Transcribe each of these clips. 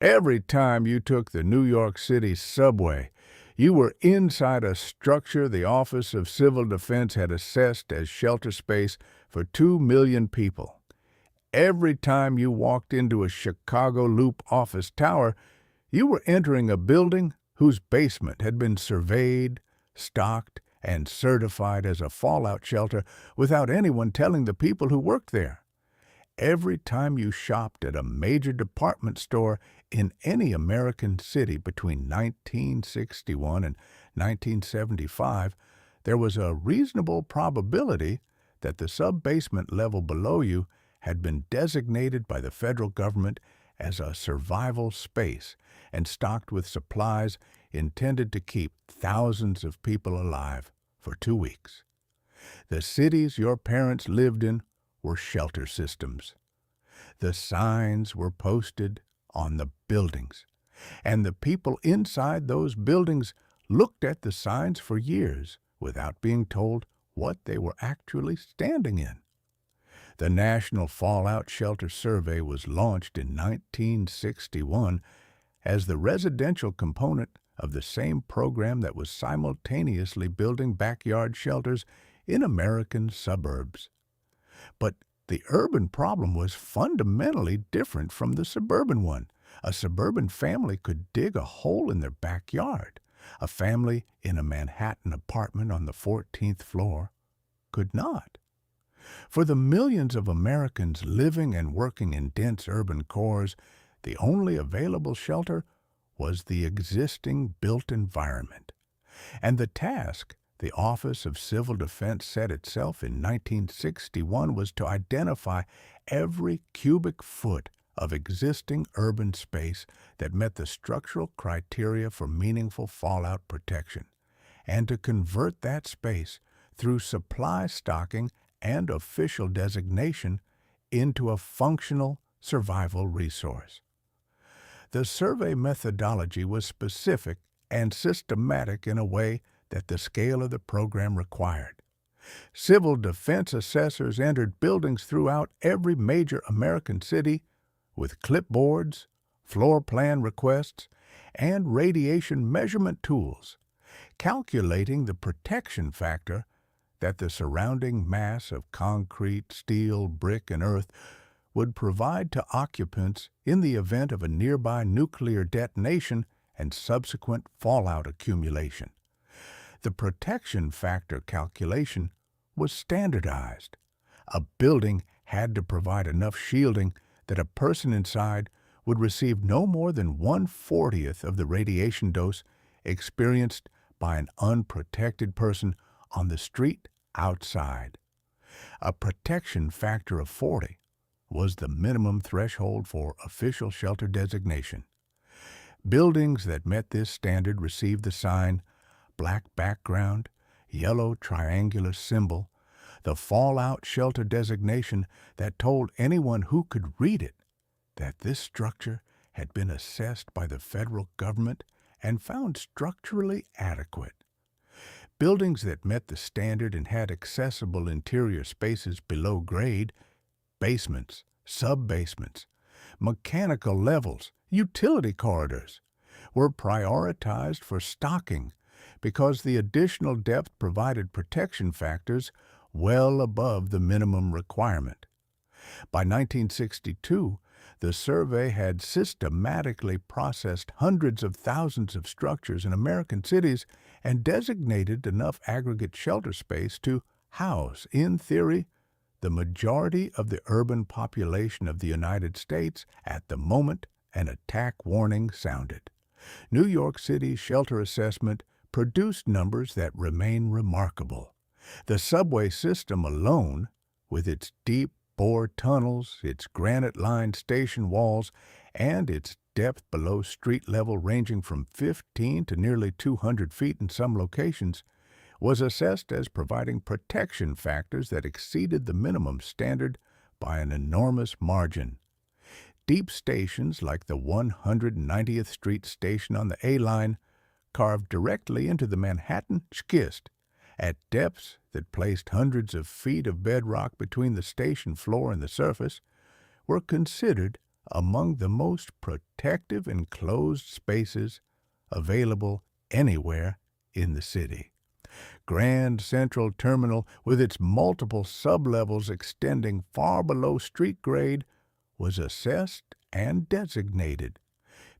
Every time you took the New York City subway, you were inside a structure the Office of Civil Defense had assessed as shelter space for 2 million people. Every time you walked into a Chicago Loop office tower, you were entering a building whose basement had been surveyed, stocked, and certified as a fallout shelter without anyone telling the people who worked there. Every time you shopped at a major department store in any American city between 1961 and 1975, there was a reasonable probability that the sub-basement level below you had been designated by the federal government as a survival space and stocked with supplies intended to keep thousands of people alive for 2 weeks. The cities your parents lived in were shelter systems. The signs were posted on the buildings, and the people inside those buildings looked at the signs for years without being told what they were actually standing in. The National Fallout Shelter Survey was launched in 1961 as the residential component of the same program that was simultaneously building backyard shelters in American suburbs. But the urban problem was fundamentally different from the suburban one. A suburban family could dig a hole in their backyard. A family in a Manhattan apartment on the 14th floor could not. For the millions of Americans living and working in dense urban cores, the only available shelter was the existing built environment. And the task the Office of Civil Defense set itself in 1961 was to identify every cubic foot of existing urban space that met the structural criteria for meaningful fallout protection, and to convert that space through supply stocking and official designation into a functional survival resource. The survey methodology was specific and systematic in a way that the scale of the program required. Civil defense assessors entered buildings throughout every major American city with clipboards, floor plan requests, and radiation measurement tools, calculating the protection factor that the surrounding mass of concrete, steel, brick, and earth would provide to occupants in the event of a nearby nuclear detonation and subsequent fallout accumulation. The protection factor calculation was standardized. A building had to provide enough shielding that a person inside would receive no more than 1/40th of the radiation dose experienced by an unprotected person on the street outside. A protection factor of 40 was the minimum threshold for official shelter designation. Buildings that met this standard received the sign, black background, yellow triangular symbol, the fallout shelter designation that told anyone who could read it that this structure had been assessed by the federal government and found structurally adequate. Buildings that met the standard and had accessible interior spaces below grade, basements, sub-basements, mechanical levels, utility corridors, were prioritized for stocking because the additional depth provided protection factors well above the minimum requirement. By 1962, the survey had systematically processed hundreds of thousands of structures in American cities and designated enough aggregate shelter space to house, in theory, the majority of the urban population of the United States at the moment an attack warning sounded. New York City's shelter assessment produced numbers that remain remarkable. The subway system alone, with its deep bore tunnels, its granite-lined station walls, and its depth below street level ranging from 15 to nearly 200 feet in some locations, was assessed as providing protection factors that exceeded the minimum standard by an enormous margin. Deep stations like the 190th Street station on the A-line, carved directly into the Manhattan schist, at depths that placed hundreds of feet of bedrock between the station floor and the surface, were considered among the most protective enclosed spaces available anywhere in the city. Grand Central Terminal, with its multiple sublevels extending far below street grade, was assessed and designated.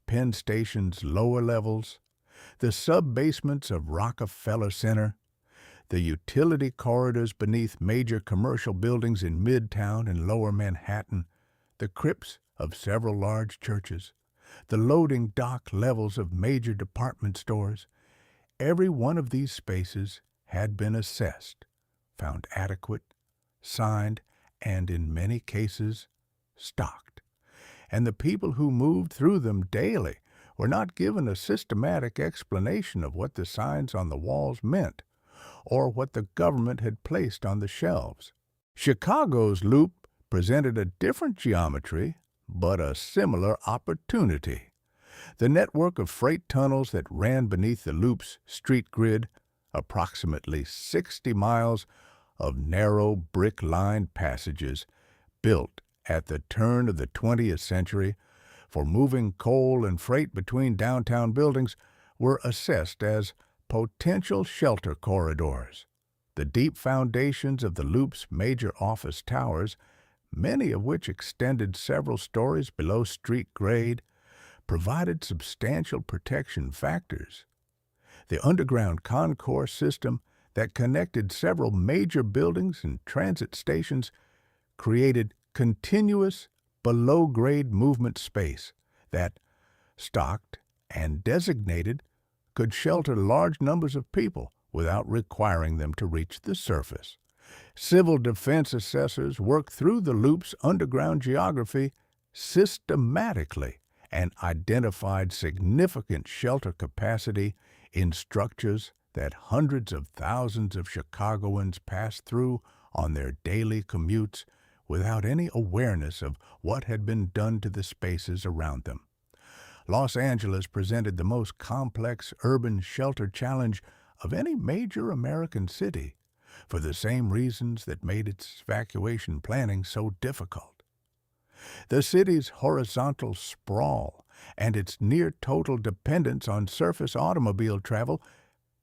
Penn Station's lower levels, the sub-basements of Rockefeller Center, the utility corridors beneath major commercial buildings in Midtown and Lower Manhattan, the crypts of several large churches, the loading dock levels of major department stores. Every one of these spaces had been assessed, found adequate, signed, and in many cases, stocked. And the people who moved through them daily were not given a systematic explanation of what the signs on the walls meant or what the government had placed on the shelves. Chicago's loop presented a different geometry, but a similar opportunity. The network of freight tunnels that ran beneath the loop's street grid, approximately 60 miles of narrow brick-lined passages built at the turn of the 20th century for moving coal and freight between downtown buildings, were assessed as potential shelter corridors. The deep foundations of the loop's major office towers, many of which extended several stories below street grade, provided substantial protection factors. The underground concourse system that connected several major buildings and transit stations created continuous below-grade movement space that, stocked and designated, could shelter large numbers of people without requiring them to reach the surface. Civil defense assessors worked through the loop's underground geography systematically and identified significant shelter capacity in structures that hundreds of thousands of Chicagoans passed through on their daily commutes without any awareness of what had been done to the spaces around them. Los Angeles presented the most complex urban shelter challenge of any major American city, for the same reasons that made its evacuation planning so difficult. The city's horizontal sprawl and its near-total dependence on surface automobile travel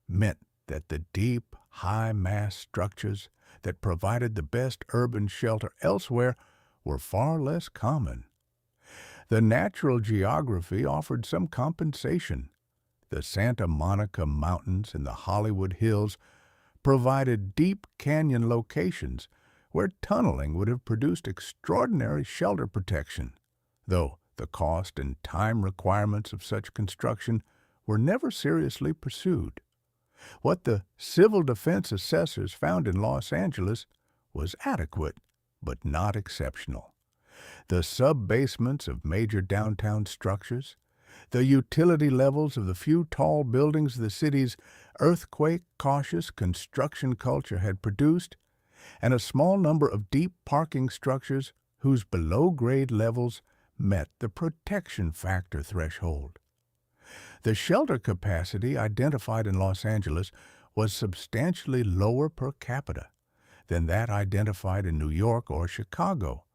meant that the deep, high-mass structures that provided the best urban shelter elsewhere were far less common. The natural geography offered some compensation. The Santa Monica Mountains and the Hollywood Hills provided deep canyon locations where tunneling would have produced extraordinary shelter protection, though the cost and time requirements of such construction were never seriously pursued. What the civil defense assessors found in Los Angeles was adequate, but not exceptional. The sub-basements of major downtown structures, the utility levels of the few tall buildings the city's earthquake-cautious construction culture had produced, and a small number of deep parking structures whose below-grade levels met the protection factor threshold. The shelter capacity identified in Los Angeles was substantially lower per capita than that identified in New York or Chicago,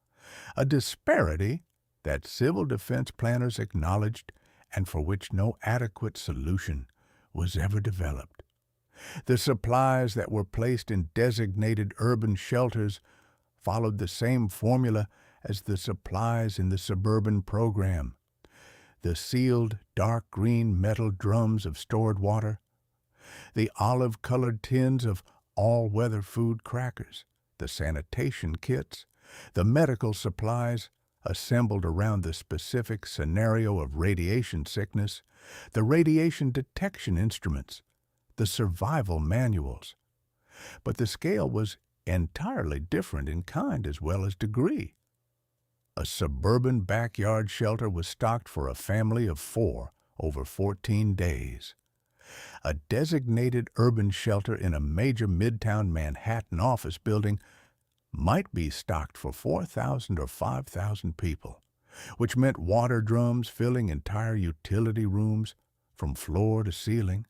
a disparity that civil defense planners acknowledged and for which no adequate solution was ever developed. The supplies that were placed in designated urban shelters followed the same formula as the supplies in the suburban program. The sealed dark green metal drums of stored water, the olive-colored tins of all-weather food crackers, the sanitation kits, the medical supplies assembled around the specific scenario of radiation sickness, the radiation detection instruments, the survival manuals. But the scale was entirely different in kind as well as degree. A suburban backyard shelter was stocked for a family of 4 over 14 days. A designated urban shelter in a major midtown Manhattan office building might be stocked for 4,000 or 5,000 people, which meant water drums filling entire utility rooms from floor to ceiling,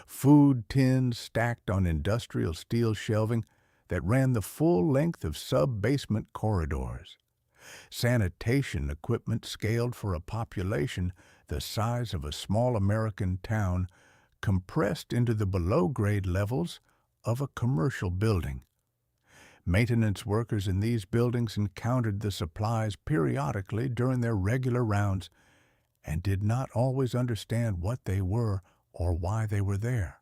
food tins stacked on industrial steel shelving that ran the full length of sub-basement corridors. Sanitation equipment scaled for a population the size of a small American town compressed into the below-grade levels of a commercial building. Maintenance workers in these buildings encountered the supplies periodically during their regular rounds and did not always understand what they were or why they were there.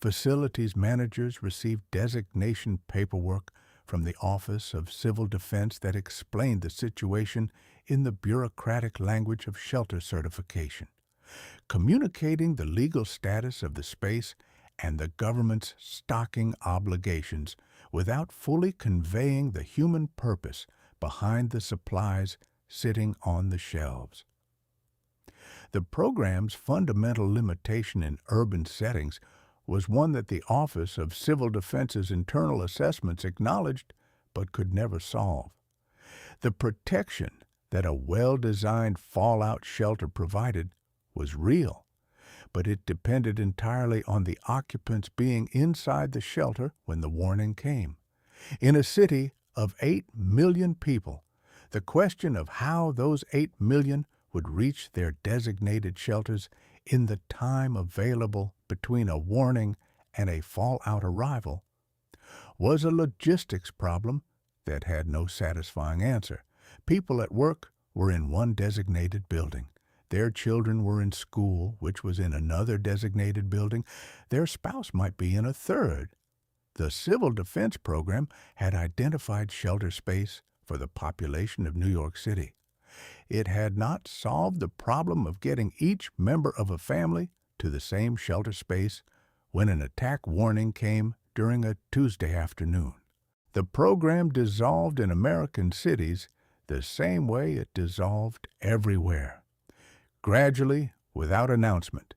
Facilities managers received designation paperwork from the Office of Civil Defense that explained the situation in the bureaucratic language of shelter certification, communicating the legal status of the space and the government's stocking obligations without fully conveying the human purpose behind the supplies sitting on the shelves. The program's fundamental limitation in urban settings was one that the Office of Civil Defense's internal assessments acknowledged but could never solve. The protection that a well-designed fallout shelter provided was real, but it depended entirely on the occupants being inside the shelter when the warning came. In a city of 8 million people, the question of how those 8 million would reach their designated shelters in the time available between a warning and a fallout arrival was a logistics problem that had no satisfying answer. People at work were in one designated building. Their children were in school, which was in another designated building. Their spouse might be in a third. The Civil Defense Program had identified shelter space for the population of New York City. It had not solved the problem of getting each member of a family to the same shelter space when an attack warning came during a Tuesday afternoon. The program dissolved in American cities the same way it dissolved everywhere. Gradually, without announcement,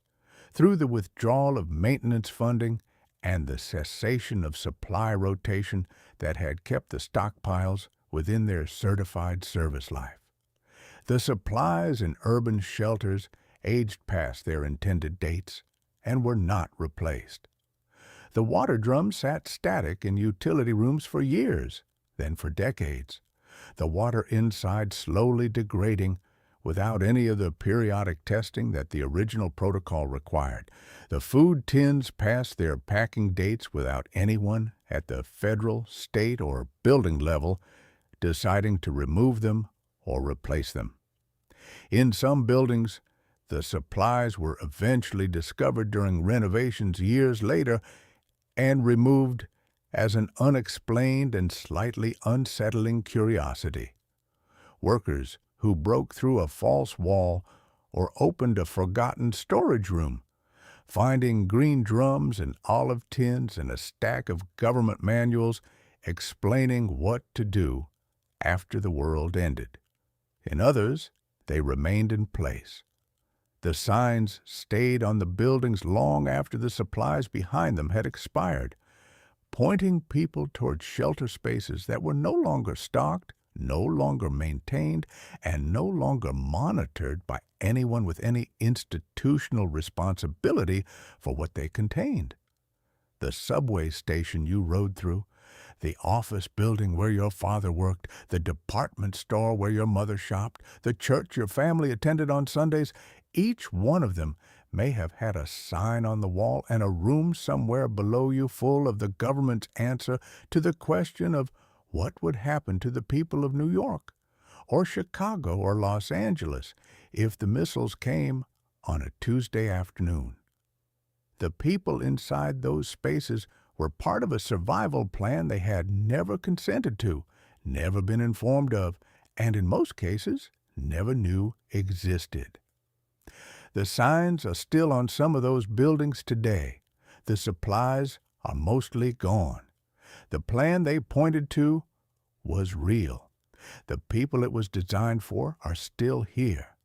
through the withdrawal of maintenance funding and the cessation of supply rotation that had kept the stockpiles within their certified service life. The supplies in urban shelters aged past their intended dates and were not replaced. The water drums sat static in utility rooms for years, then for decades, the water inside slowly degrading without any of the periodic testing that the original protocol required. The food tins passed their packing dates without anyone at the federal, state, or building level deciding to remove them or replace them. In some buildings, the supplies were eventually discovered during renovations years later and removed as an unexplained and slightly unsettling curiosity. Workers who broke through a false wall or opened a forgotten storage room, finding green drums and olive tins and a stack of government manuals explaining what to do after the world ended. In others, they remained in place. The signs stayed on the buildings long after the supplies behind them had expired, pointing people toward shelter spaces that were no longer stocked, no longer maintained, and no longer monitored by anyone with any institutional responsibility for what they contained. The subway station you rode through, the office building where your father worked, the department store where your mother shopped, the church your family attended on Sundays, each one of them may have had a sign on the wall and a room somewhere below you full of the government's answer to the question of what would happen to the people of New York, or Chicago, or Los Angeles if the missiles came on a Tuesday afternoon. The people inside those spaces were part of a survival plan they had never consented to, never been informed of, and in most cases, never knew existed. The signs are still on some of those buildings today. The supplies are mostly gone. The plan they pointed to was real. The people it was designed for are still here.